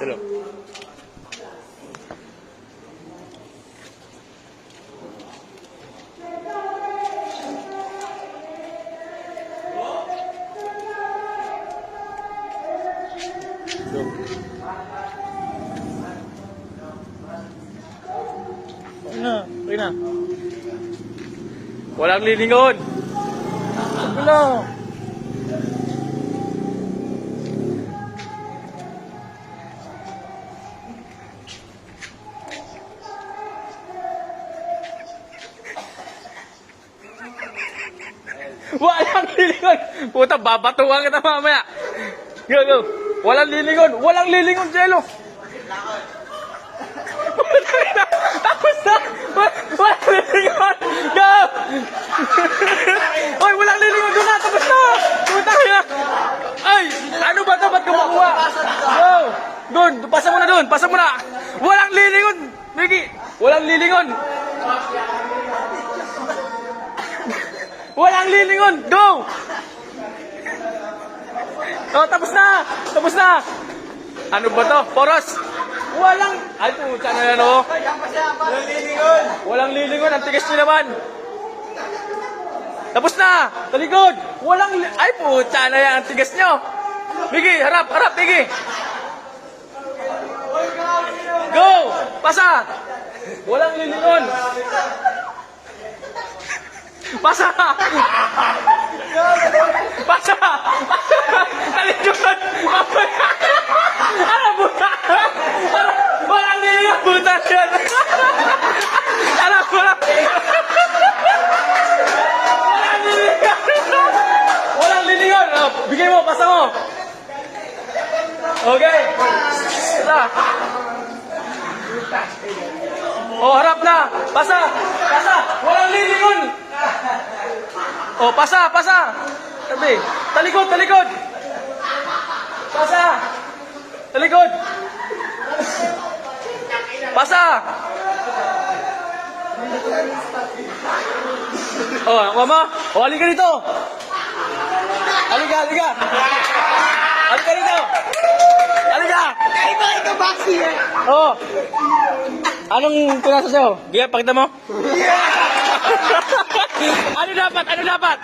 Hello. Okay na. Walang lilingon. Sige na. Walang lilingon. Puta, babatuan kita mamaya. Go, go. Walang lilingon. Walang lilingon, Jello. Tapos na! Walang lilingon! Go! Oy, walang lilingon doon na! Tapos na! Puta na! Ay! Ano ba ito? Ba't kumukuha? Go! Doon! Pasa mo na doon! Pasa mo na! Walang lilingon! Miki! Walang lilingon! Walang lilingon! Go! Oh, tapos na! Tapos na! Ano ba to? Poros! Walang... Ay, puta na yan, oh. Walang lilingon. Walang lilingon. Ang tigas nyo naman. Tapos na. Talikod. Walang... Ay, puta na yan. Ang tigas nyo. Migi, harap. Harap, Migi. Go. Pasa. Walang lilingon. Pasa. Pasa. Talikod. Ano, puta? Walang lilingon, puta yan. Ano, walang... Walang lilingon. Walang lilingon. Oh, bigay mo, pasa mo. Okay. Pasa. Oh, harap na. Pasa. Pasa. Walang lilingon. Oh, pasa, pasa. Tabi. Talikod, talikod. Pasa. Talikod. Pasa. Oh, ang mama. Oh, halika dito. Halika, halika. Halika dito. Halika. Ay, bakit ka baksi eh? Oh. Anong pinasa sa'yo? Giya, pakita mo. Ano dapat? Ano dapat?